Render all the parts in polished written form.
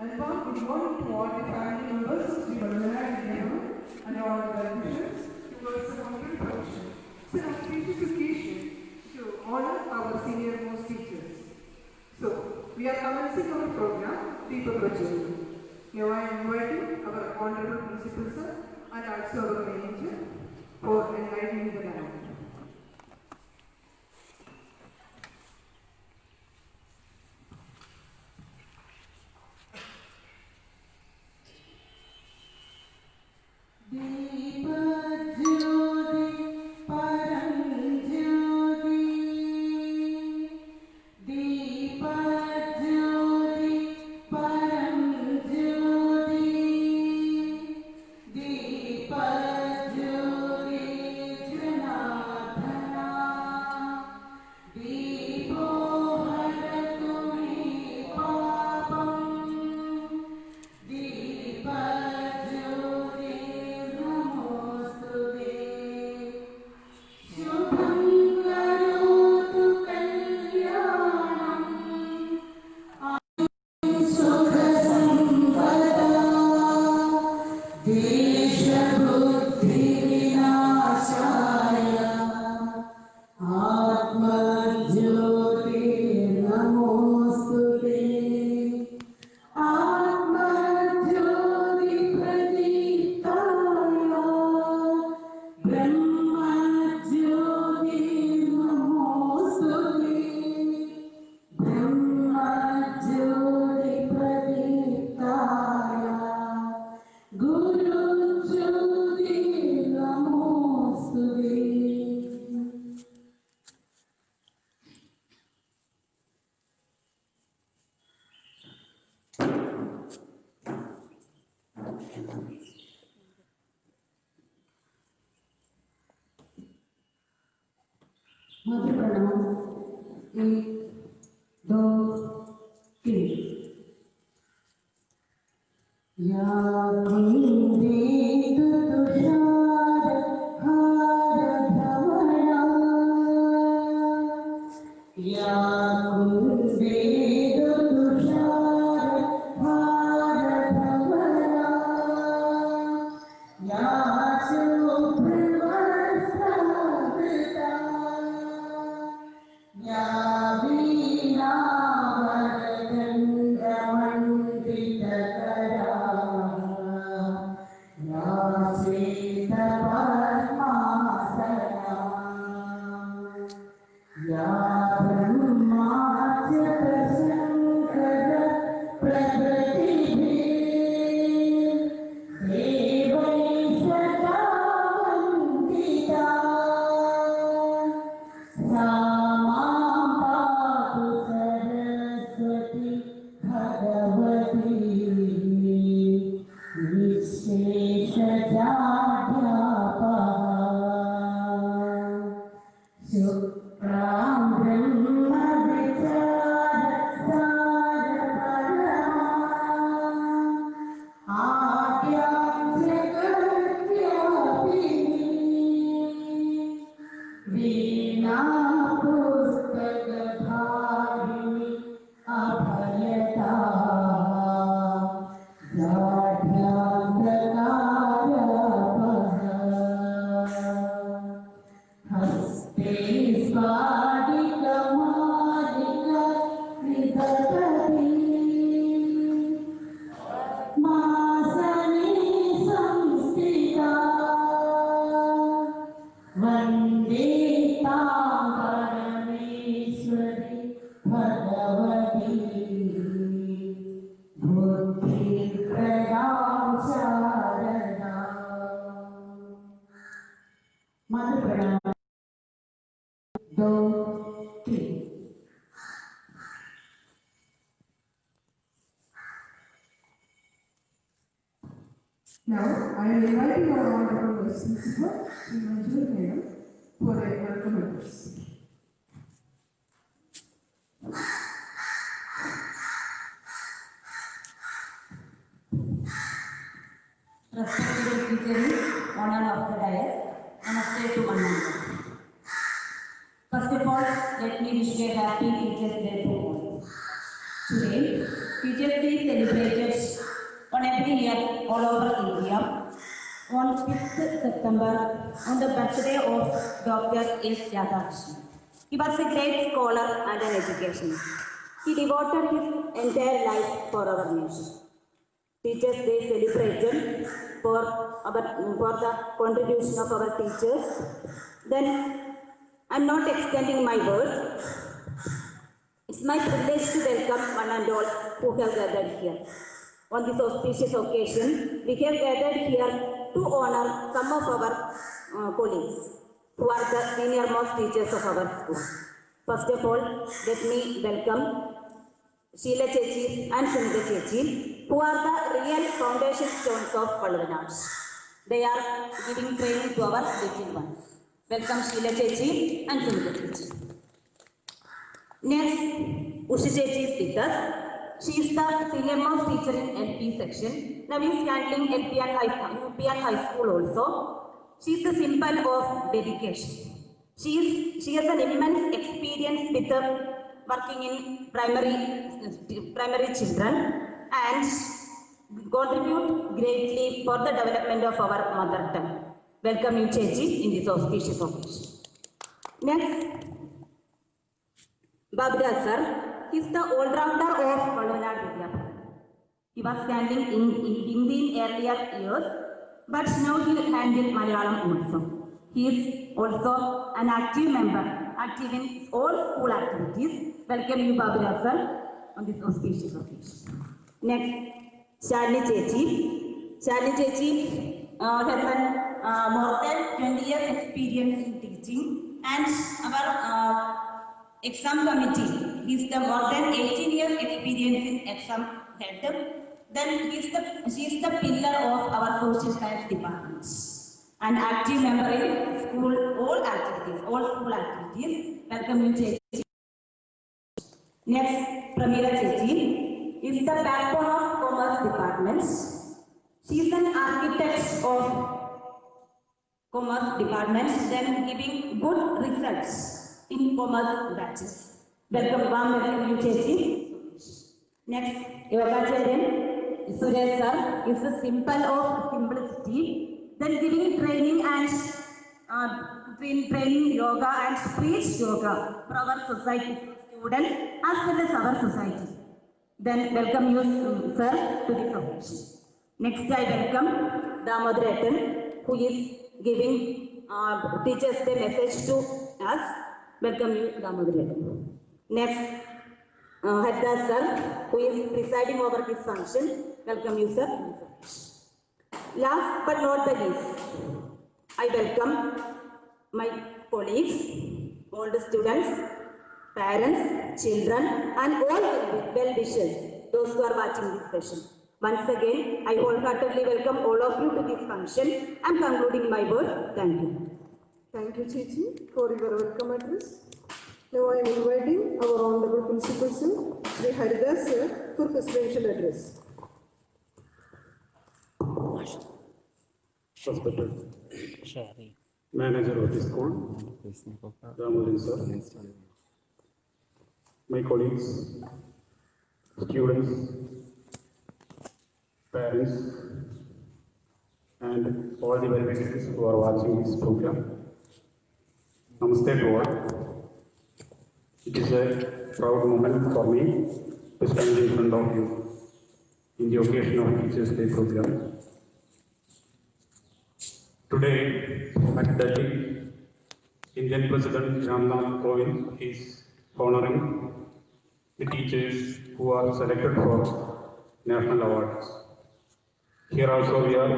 And one good morning to all the family members of Sri Ballanarayana Nehru and all the well-wishers towards the wonderful function. It's an auspicious occasion to honor our senior most teachers. So, we are commencing our program, Deepak Rajani. Now I am inviting our honorable principal sir and also our manager for enlightening the night. मध्य प्रणाम 1 2 3 या कुंदीत तुषार हार भवरा या कुंदीत तुषार हार भवरा या Now, I am inviting our honorable vice principal, Sri Manjur Madam, for a welcome address. Respected teachers, honor of the dais, namaste to one another. First of all, let me wish you a happy Teachers' Day to all. Today, Teachers' Day is celebrated on every year all over India. On 5th September, on the birthday of Dr. S. Radhakrishnan. He was a great scholar and an educationist. He devoted his entire life for our nation. Teachers' Day celebrated for the contribution of our teachers. Then, I'm not extending my words. It's my privilege to welcome one and all who have gathered here. On this auspicious occasion, we have gathered here to honor some of our colleagues who are the senior-most teachers of our school. First of all, let me welcome Sheila Chechi and Sunita Chechi, who are the real foundation stones of Pallavanad. They are giving training to our little ones. Welcome Sheila Chechi and Sunita Chechi. Next, Usha Chechi is with us. She is the senior most teacher in LP section. Now is handling LP and UP and high school also. She is the symbol of dedication. She has an immense experience with working in primary children and contribute greatly for the development of our mother tongue. Welcome you, Chechi, in this auspicious occasion. Next, Babiraj sir, he is the all-rounder of Pallavanad Vidyabhavan. He was standing in Hindi in earlier years, but now he handles Malayalam also. He is also an active member, active in all school activities. Welcome you, Babiraj sir, on this auspicious occasion. Next, Shalini Chechi. Shalini Chechi has more than 20 years experience in teaching, and our exam committee is the more than 18 years experience in exam head. Then she is the pillar of our social science department. An active member in school all school activities. Welcome you, Chechi. Next, Pramila Chechi is the backbone of commerce department. She is an architect of commerce department, then giving good results in commerce batches. Welcome you, Chechi. Next, Yogacharyan Suresh sir is a symbol of simplicity, then giving training and training yoga and speech yoga for our society students as well as our society. Then welcome you, sir, to the occasion. Next, I welcome Damodaran, who is giving teachers the message to us. Welcome you, Damodaran. Next, Hardas sir, who is presiding over this function. Welcome you, sir. Last but not the least, I welcome my colleagues, all the students, parents, children, and all well-wishers, those who are watching this session. Once again, I wholeheartedly welcome all of you to this function. I am concluding my word. Thank you. Thank you, Chechi, for your welcome address. Now I am inviting our Honorable Principal Sir, Sri Haridas Sir, for presidential address. Respected manager of the school, Damodaran sir, my colleagues, students, parents, and all the well-wishers who are watching this program. Namaste to all. It is a proud moment for me to stand in front of you in the occasion of Teachers' Day program. Today, at Delhi, Indian President Ramnath Kovind is honoring the teachers who are selected for national awards. Here also we are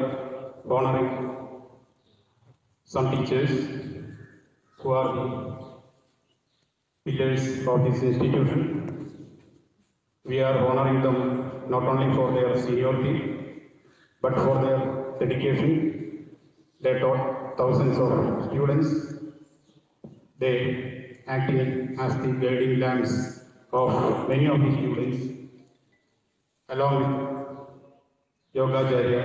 honoring some teachers who are the pillars of this institution. We are honoring them not only for their seniority, but for their dedication. They taught thousands of students. They acting as the guiding lamps of many of the students, along with Yogacharya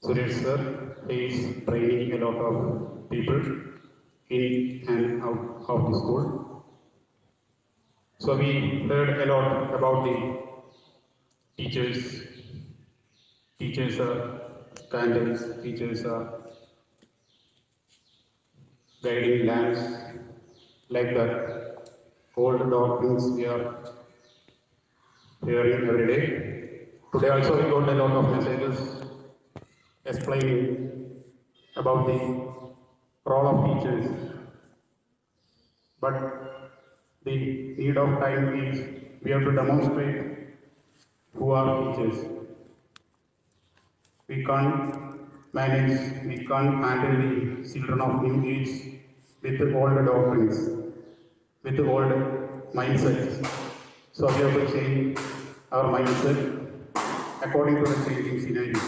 Suresh sir. He is training a lot of people in and out of the school. So we heard a lot about the teachers Teachers are candles, teachers are guiding lamps, like that. All the doctrines we are hearing every day. Today also we got a lot of messages explaining about the role of teachers. But the need of time is we have to demonstrate who are teachers. We can't manage, we can't handle the children of new age with old doctrines, with old mindsets. So we have to change our mindset according to the changing scenario.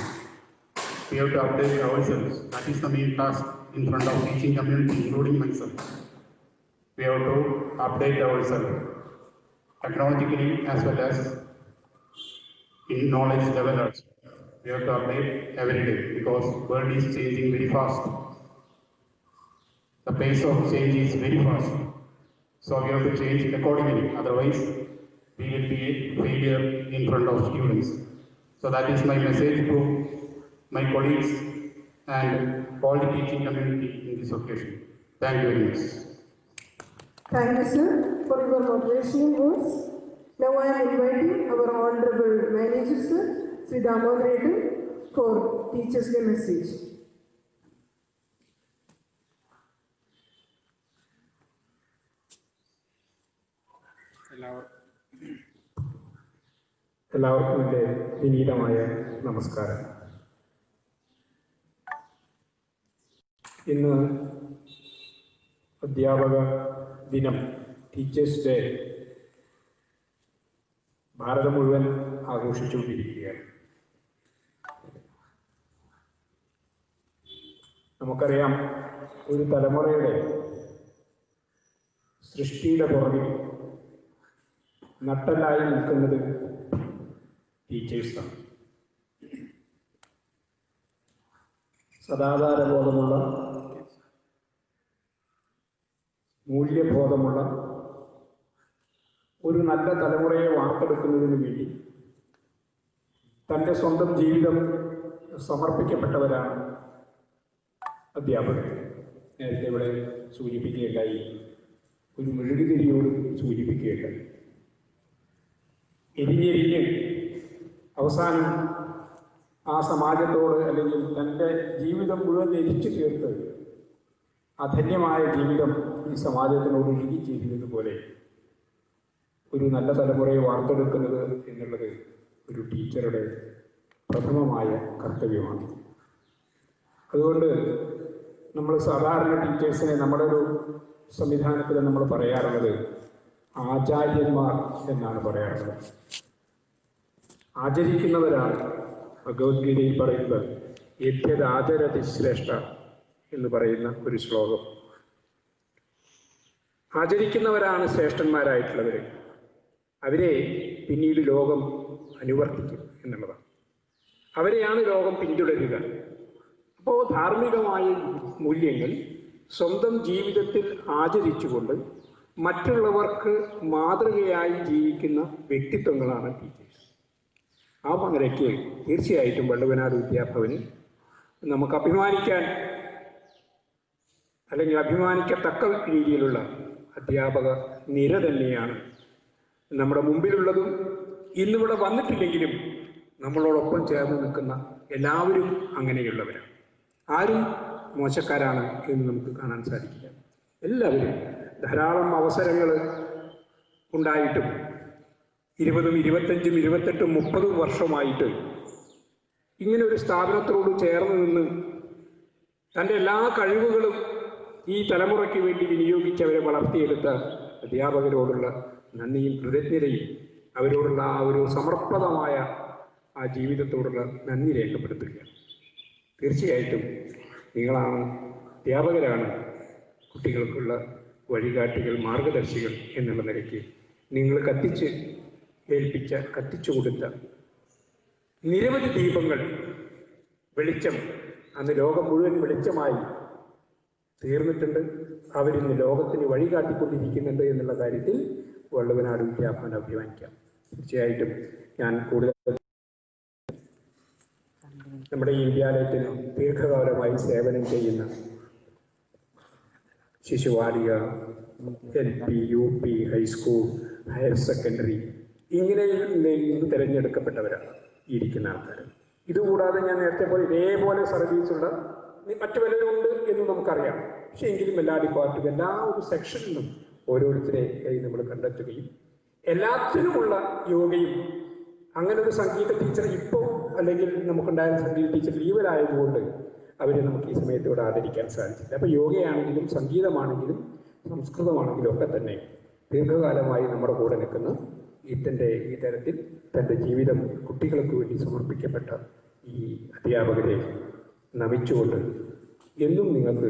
We have to update ourselves. That is the main task in front of teaching community, including myself. We have to update ourselves technologically as well as in knowledge level also. We have to update every day because world is changing very fast. The pace of change is very fast. So we have to change accordingly. Otherwise, we will be a failure in front of students. So that is my message to my colleagues and all the teaching community in this occasion. Thank you very much. Thank you, sir, for your motivational words. Now I am inviting our Honorable Manager, sir, Sri Damodar, for Teachers' Day message. എല്ലാവർക്കും എൻ്റെ വിനീതമായ നമസ്കാരം. ഇന്ന് അധ്യാപക ദിനം, teachers day, ഭാരതം മുഴുവൻ ആഘോഷിച്ചുകൊണ്ടിരിക്കുകയാണ്. നമുക്കറിയാം, ഒരു തലമുറയുടെ സൃഷ്ടിയുടെ പുറകിൽ നട്ടലായി നിൽക്കുന്നത് ടീച്ചേഴ്സാണ്. സദാചാരബോധമുള്ള, മൂല്യബോധമുള്ള ഒരു നല്ല തലമുറയെ വാർത്തെടുക്കുന്നതിന് വേണ്ടി തൻ്റെ സ്വന്തം ജീവിതം സമർപ്പിക്കപ്പെട്ടവരാണ് അധ്യാപകർ. നേരത്തെ ഇവിടെ സൂചിപ്പിക്കുകയുണ്ടായി, ഒരു മെഴുകുതിരിയോട് സൂചിപ്പിക്കുകയുണ്ടായി. എരിഞ്ഞെരിഞ്ഞ് അവസാനം ആ സമാജത്തോട് അല്ലെങ്കിൽ തൻ്റെ ജീവിതം മുഴുവൻ എരിച്ചു തീർത്ത് അധന്യമായ ജീവിതം ഈ സമാജത്തിനോട് ഇഴുകിച്ചേരുന്നത് പോലെ ഒരു നല്ല തലമുറയെ വാർത്തെടുക്കുന്നത് എന്നുള്ളത് ഒരു ടീച്ചറുടെ പ്രഥമമായ കർത്തവ്യമാണ്. അതുകൊണ്ട് നമ്മൾ സാധാരണ ടീച്ചേഴ്സിനെ നമ്മുടെ ഒരു സംവിധാനത്തിൽ നമ്മൾ പറയാറുള്ളത് ആചാര്യന്മാർ എന്നാണ് പറയാറുള്ളത്. ആചരിക്കുന്നവരാണ്. ഭഗവത്ഗീതയിൽ പറയുന്നത് യദ്യദാചരതി ശ്രേഷ്ഠ എന്ന് പറയുന്ന ഒരു ശ്ലോകം. ആചരിക്കുന്നവരാണ് ശ്രേഷ്ഠന്മാരായിട്ടുള്ളവർ. അവരെ പിന്നീട് ലോകം അനുവർത്തിക്കും എന്നുള്ളതാണ്. അവരെയാണ് ലോകം പിന്തുടരുക. അപ്പോൾ ധാർമ്മികമായ മൂല്യങ്ങൾ സ്വന്തം ജീവിതത്തിൽ ആചരിച്ചുകൊണ്ട് മറ്റുള്ളവർക്ക് മാതൃകയായി ജീവിക്കുന്ന വ്യക്തിത്വങ്ങളാണ് ടീച്ചേഴ്സ്. ആ നിലയ്ക്ക് തീർച്ചയായിട്ടും വള്ളുവനാട് വിദ്യാഭവന് നമുക്ക് അഭിമാനിക്കാൻ അല്ലെങ്കിൽ അഭിമാനിക്കത്തക്ക രീതിയിലുള്ള അധ്യാപക നിര തന്നെയാണ് നമ്മുടെ മുമ്പിലുള്ളതും. ഇന്നിവിടെ വന്നിട്ടില്ലെങ്കിലും നമ്മളോടൊപ്പം ചേർന്ന് നിൽക്കുന്ന എല്ലാവരും അങ്ങനെയുള്ളവരാണ്. ആരും മോശക്കാരാണ് എന്ന് നമുക്ക് കാണാൻ സാധിക്കില്ല. എല്ലാവരും ധാരാളം അവസരങ്ങൾ ഉണ്ടായിട്ടും 20, 25, 28, 30 വർഷമായിട്ട് ഇങ്ങനെ ഒരു സ്ഥാപനത്തോട് ചേർന്ന് നിന്ന് തൻ്റെ എല്ലാ കഴിവുകളും ഈ തലമുറയ്ക്ക് വേണ്ടി വിനിയോഗിച്ചവരെ വളർത്തിയെടുത്ത അധ്യാപകരോടുള്ള നന്ദിയും കൃതജ്ഞതയും അവരോടുള്ള ആ ഒരു സമർപ്പണമായ ആ ജീവിതത്തോടുള്ള നന്ദി രേഖപ്പെടുത്തുകയാണ്. തീർച്ചയായിട്ടും നിങ്ങളാണ്, അധ്യാപകരാണ് കുട്ടികൾക്കുള്ള വഴികാട്ടികൾ, മാർഗദർശികൾ എന്നുള്ള നിലയ്ക്ക് നിങ്ങൾ കത്തിച്ചു കൊടുത്ത നിരവധി ദീപങ്ങൾ, വെളിച്ചം അന്ന് ലോകം മുഴുവൻ വെളിച്ചമായി തീർന്നിട്ടുണ്ട്. അവരിന്ന് ലോകത്തിന് വഴികാട്ടിക്കൊണ്ടിരിക്കുന്നുണ്ട് എന്നുള്ള കാര്യത്തിൽ വള്ളുവനാട് വിദ്യാഭവൻ അഭിമാനിക്കാം. തീർച്ചയായിട്ടും ഞാൻ കൂടുതൽ നമ്മുടെ ഈ വിദ്യാലയത്തിൽ ദീർഘകാലമായി സേവനം ചെയ്യുന്ന ശിശുവാലിക, LP, UP, high school, higher secondary ഇങ്ങനെ നിന്ന് തിരഞ്ഞെടുക്കപ്പെട്ടവരാണ് ഇരിക്കുന്ന ആൾക്കാർ. ഇതുകൂടാതെ ഞാൻ നേരത്തെ പോലെ ഇതേപോലെ സർവീസുള്ള മറ്റു പലരും ഉണ്ട് എന്ന് നമുക്കറിയാം. പക്ഷേ എങ്കിലും എല്ലാ ഡിപ്പാർട്ട്മെൻറ്റും എല്ലാ ഒരു സെക്ഷനിലും ഓരോരുത്തരെ നമ്മൾ കണ്ടെത്തുകയും എല്ലാത്തിനുമുള്ള യോഗയും അങ്ങനെ ഒരു സംഗീത ടീച്ചർ ഇപ്പോൾ അല്ലെങ്കിൽ നമുക്കുണ്ടായിരുന്ന സംഗീത ടീച്ചർ ലീവിലായതുകൊണ്ട് അവരെ നമുക്ക് ഈ സമയത്തോടെ ആദരിക്കാൻ സാധിച്ചില്ല. അപ്പോൾ യോഗയാണെങ്കിലും സംഗീതമാണെങ്കിലും സംസ്കൃതമാണെങ്കിലും ഒക്കെ തന്നെ ദീർഘകാലമായി നമ്മുടെ കൂടെ നിൽക്കുന്ന ഈ തരത്തിൽ തൻ്റെ ജീവിതം കുട്ടികൾക്ക് വേണ്ടി സമർപ്പിക്കപ്പെട്ട ഈ അധ്യാപകരെ നമിച്ചുകൊണ്ട് എന്നും നിങ്ങൾക്ക്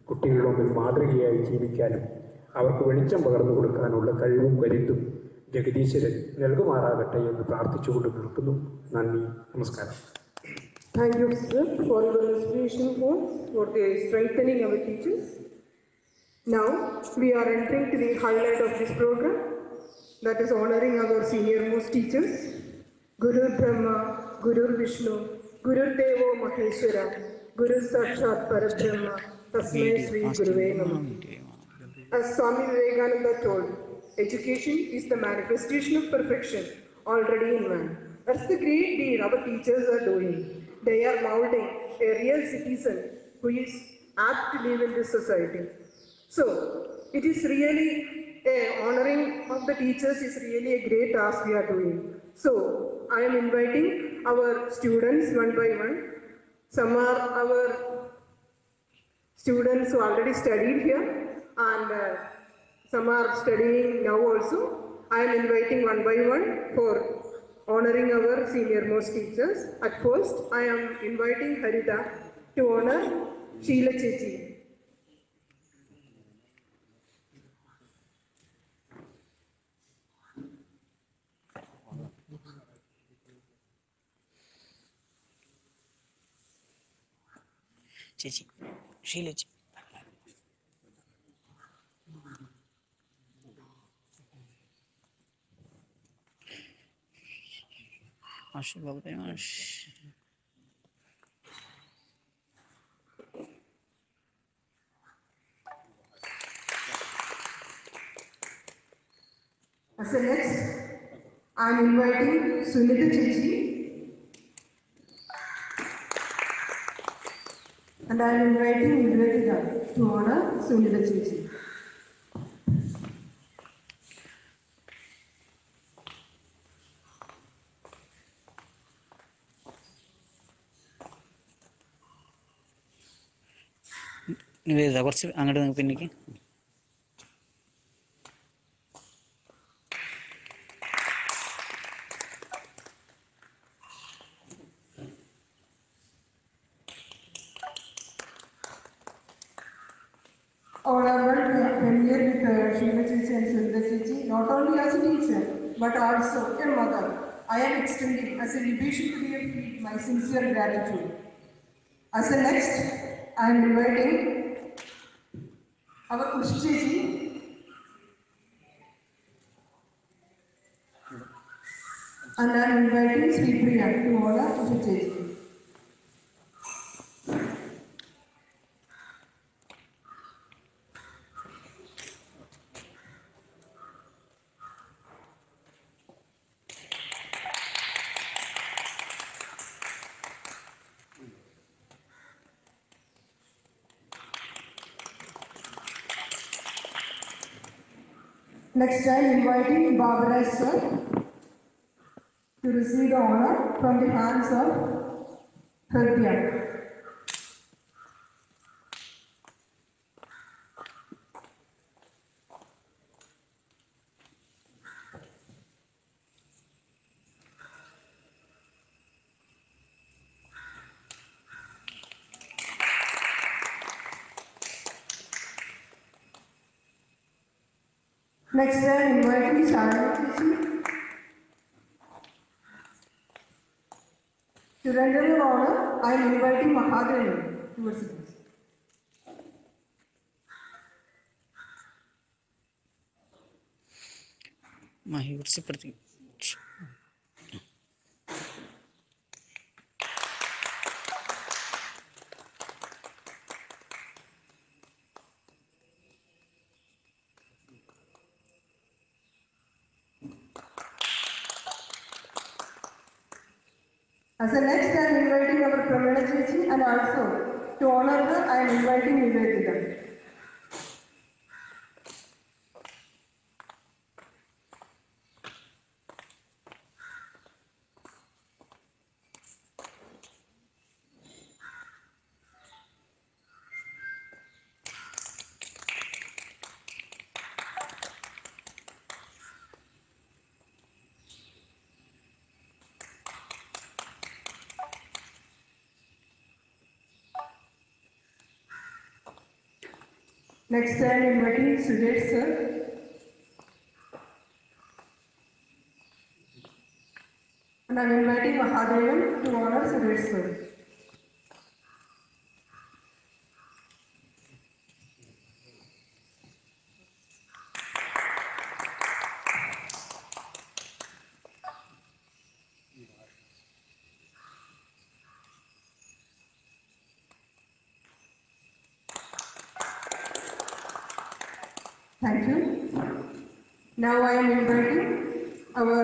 കുട്ടികളുടെ മുമ്പിൽ മാതൃകയായി ജീവിക്കാനും അവർക്ക് വെളിച്ചം പകർന്നു കൊടുക്കാനുള്ള കഴിവും കരുത്തും ജഗദീശ്വരൻ നൽകുമാറാകട്ടെ എന്ന് പ്രാർത്ഥിച്ചുകൊണ്ട് നിർത്തുന്നു. നന്ദി, നമസ്കാരം. Thank you, sir, for your inspirational words, for the strengthening our teachers. Now, we are entering to the highlight of this program, that is honoring our senior most teachers, Guru Brahma, Guru Vishnu, Guru Devo Maheshwara, Guru Sakshat Parabrahma, Tasmai Sri Guruve Namah. As Swami Vivekananda told, education is the manifestation of perfection already in man. That's the great deed our teachers are doing. They are molding a real citizen who is apt to live in this society. So, it is really honoring of the teachers is really a great task we are doing. So, I am inviting our students one by one. Some are our students who already studied here and some are studying now also. I am inviting one by one for honoring our senior most teachers. At first, I am inviting Harita to honor Sheila Chechi. ചേച്ചി ഷീല ചേച്ചി. മാഷ് ബാബു മാഷ്. As a next, I am inviting Sunita Chechi. And I am inviting Nidvedita to honor Sunita Chechi. Nivedita കുറച്ച് അങ്ങോട്ട് പിന്നിക്ക്. Honorable Premier with Sheila Chechi and Sunita Chechi, not only as a teacher, but also a mother. I am extending as a libation to their feet my sincere gratitude. As a next, I am inviting our Ushi Chechi and I am inviting Sri Priya to honor Ushi Chechi. Next, I am inviting Babara sir to receive the honor from the hands of Hridya. Next, I am inviting Shalini Chechi to render the honor. I am inviting Mahadevi towards this. Mahe കുറച്ച് ഇപ്പുറത്തേക്ക്. As a next, I am inviting our Pramila Chechi, and also to honor her, I am inviting Nivedita. Next, I am inviting Sujesh sir. And I am inviting Mahadevan to honor Suresh sir. Thank you. Now I am inviting our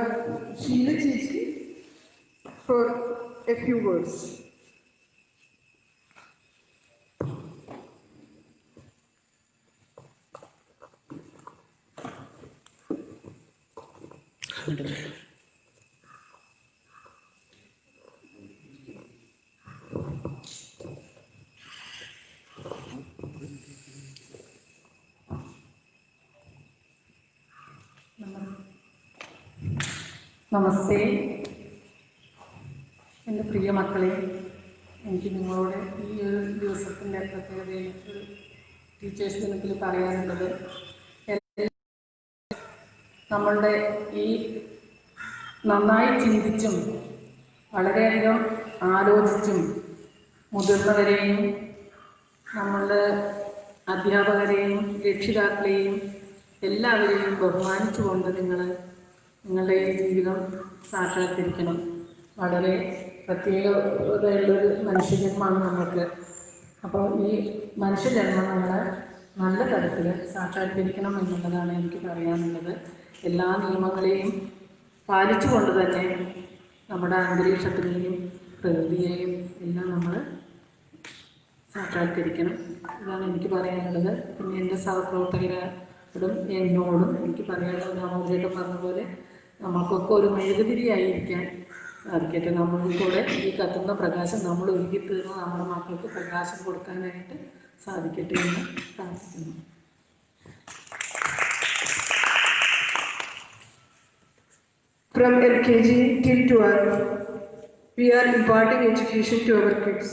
Sheila Chechi for a few words. നമസ്തേ. എൻ്റെ പ്രിയ മക്കളെ, എനിക്ക് നിങ്ങളോട് ഈ ഒരു ദിവസത്തിൻ്റെ പ്രത്യേകതയിൽ teachers ദിനത്തിൽ പറയാനുള്ളത്, നമ്മളുടെ ഈ നന്നായി ചിന്തിച്ചും വളരെയധികം ആലോചിച്ചും മുതിർന്നവരെയും നമ്മളുടെ അധ്യാപകരെയും രക്ഷിതാക്കളെയും എല്ലാവരെയും ബഹുമാനിച്ചുകൊണ്ട് നിങ്ങളുടെ ഈ ജീവിതം സാക്ഷാത്കരിക്കണം. വളരെ പ്രത്യേകതയുള്ളൊരു മനുഷ്യജന്മമാണ് നമ്മൾക്ക്. അപ്പോൾ ഈ മനുഷ്യജന്മം നമ്മൾ നല്ല തരത്തിൽ സാക്ഷാത്കരിക്കണം എന്നുള്ളതാണ് എനിക്ക് പറയാനുള്ളത്. എല്ലാ നിയമങ്ങളെയും പാലിച്ചുകൊണ്ട് തന്നെ നമ്മുടെ അന്തരീക്ഷത്തിനെയും പ്രകൃതിയെയും എല്ലാം നമ്മൾ സാക്ഷാത്കരിക്കണം. ഇതാണ് എനിക്ക് പറയാനുള്ളത്. പിന്നെ എൻ്റെ സഹപ്രവർത്തകരോടും എന്നോടും എനിക്ക് പറയാനുള്ളത്, നാമോദയം പറഞ്ഞ പോലെ നമ്മൾക്കൊക്കെ ഒരു മെഴുകുതിരിയായിരിക്കാൻ സാധിക്കട്ടെ. നമ്മൾക്കൂടെ ഈ കത്തുന്ന പ്രകാശം നമ്മൾ ഒരുക്കിത്തീർന്ന് നമ്മുടെ മക്കൾക്ക് പ്രകാശം കൊടുക്കാനായിട്ട് സാധിക്കട്ടെ എന്ന് പ്രാർത്ഥിക്കുന്നു. From LKG till 12, we are imparting education to our kids.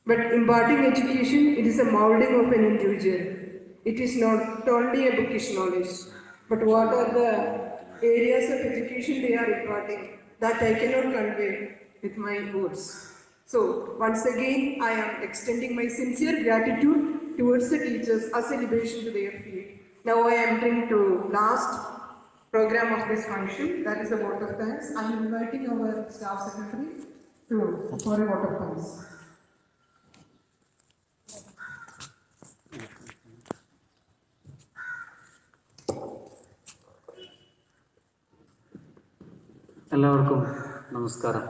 But imparting education, it is a molding of an individual. It is not only a bookish knowledge, but what are the areas of education they are imparting that I cannot convey with my words. So once again, I am extending my sincere gratitude towards the teachers as a libation to their field. Now I am entering to last program of this function, that is a vote of thanks. I am inviting our staff secretary for a vote of thanks. എല്ലാവർക്കും നമസ്കാരം.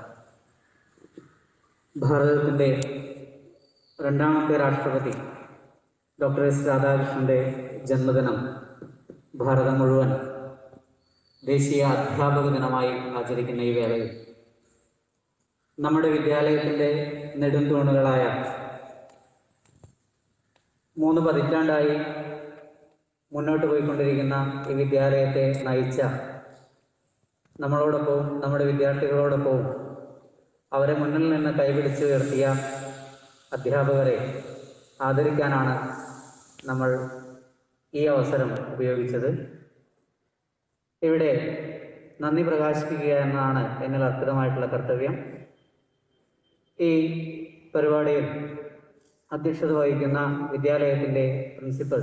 ഭാരതത്തിൻ്റെ രണ്ടാമത്തെ രാഷ്ട്രപതി doctor S രാധാകൃഷ്ണൻ്റെ ജന്മദിനം ഭാരതം മുഴുവൻ ദേശീയ അധ്യാപക ദിനമായി ആചരിക്കുന്ന ഈ വേളയിൽ നമ്മുടെ വിദ്യാലയത്തിൻ്റെ നെടുംതൂണുകളായ 3 പതിറ്റാണ്ടായി മുന്നോട്ട് പോയിക്കൊണ്ടിരിക്കുന്ന ഈ വിദ്യാലയത്തെ നയിച്ച നമ്മളോടൊപ്പവും നമ്മുടെ വിദ്യാർത്ഥികളോടൊപ്പവും അവരെ മുന്നിൽ നിന്ന് കൈപിടിച്ച് ഉയർത്തിയ അധ്യാപകരെ ആദരിക്കാനാണ് നമ്മൾ ഈ അവസരം ഉപയോഗിച്ചത്. ഇവിടെ നന്ദി പ്രകാശിപ്പിക്കുക എന്നതാണ് എന്നിൽ അർപ്പിതമായിട്ടുള്ള കർത്തവ്യം. ഈ പരിപാടിയിൽ അധ്യക്ഷത വഹിക്കുന്ന വിദ്യാലയത്തിൻ്റെ പ്രിൻസിപ്പൽ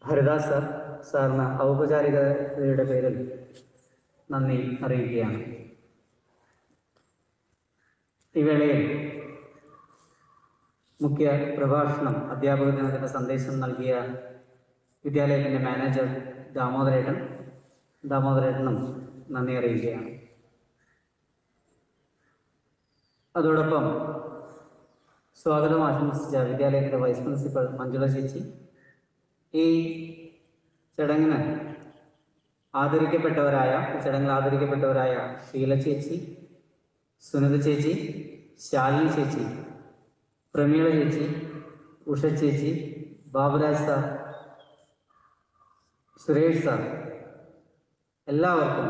ഹരിദാസ് സാറിന് ഔപചാരികതയുടെ പേരിൽ നന്ദി അറിയിക്കുകയാണ്. ഈ വേളയിൽ മുഖ്യ പ്രഭാഷണം അധ്യാപക ദിനത്തിൻ്റെ സന്ദേശം നൽകിയ വിദ്യാലയത്തിൻ്റെ മാനേജർ ദാമോദരേട്ടനും നന്ദി അറിയിക്കുകയാണ്. അതോടൊപ്പം സ്വാഗതം ആശംസിച്ച വിദ്യാലയത്തിൻ്റെ വൈസ് പ്രിൻസിപ്പൽ മഞ്ജുള ചേച്ചി, ഈ ചടങ്ങിൽ ആദരിക്കപ്പെട്ടവരായ ഷീല ചേച്ചി, സുനിത ചേച്ചി, ശാലിനി ചേച്ചി, പ്രമീള ചേച്ചി, ഉഷ ചേച്ചി, ബാബുരാജ് സാർ, സുരേഷ് സാർ, എല്ലാവർക്കും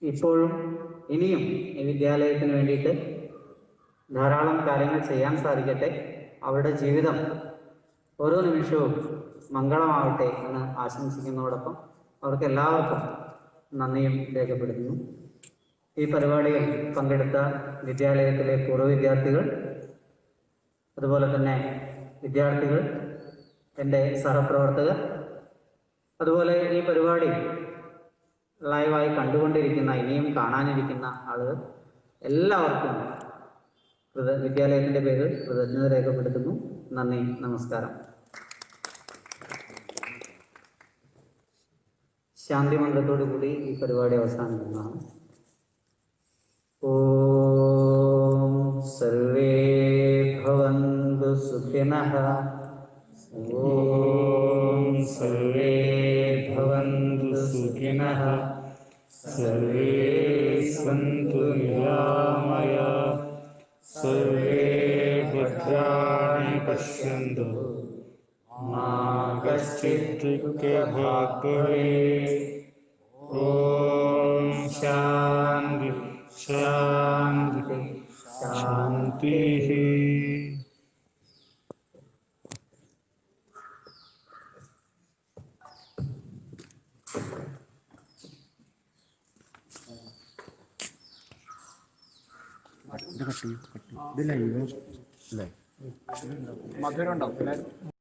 ഇപ്പോഴും ഇനിയും ഈ വിദ്യാലയത്തിന് വേണ്ടിയിട്ട് ധാരാളം കാര്യങ്ങൾ ചെയ്യാൻ സാധിക്കട്ടെ. അവരുടെ ജീവിതം ഓരോ നിമിഷവും മംഗളമാവട്ടെ എന്ന് ആശംസിക്കുന്നതോടൊപ്പം അവർക്ക് എല്ലാവർക്കും നന്ദിയും രേഖപ്പെടുത്തുന്നു. ഈ പരിപാടിയിൽ പങ്കെടുത്ത വിദ്യാലയത്തിലെ പൂർവ്വ വിദ്യാർത്ഥികൾ, അതുപോലെ തന്നെ വിദ്യാർത്ഥികൾ, എൻ്റെ സഹപ്രവർത്തകർ, അതുപോലെ ഈ പരിപാടി ലൈവായി കണ്ടുകൊണ്ടിരിക്കുന്ന ഇനിയും കാണാനിരിക്കുന്ന ആളുകൾ എല്ലാവർക്കും വിദ്യാലയത്തിൻ്റെ പേരിൽ കൃതജ്ഞത രേഖപ്പെടുത്തുന്നു. നന്ദി, നമസ്കാരം. ശാന്തി മന്ത്രത്തോടു കൂടി ഈ പരിപാടി അവസാനിക്കുന്നതാണ്. ഓം സർവേ ഭവന്തു സുഖിനഃ. ഓം സർവേ ഭവന്തു സുഖിനഃ. സർവേ സന്തു നിരാമയാഃ. സർവേ ഭദ്രാണി പശ്യന്തു മാ കശ്ചിത് ദുഃഖഭാഗ് ഭവേത്. ഓം ശാന്തി ശാന്തി ശാന്തി. മധുരം ഉണ്ടാവും.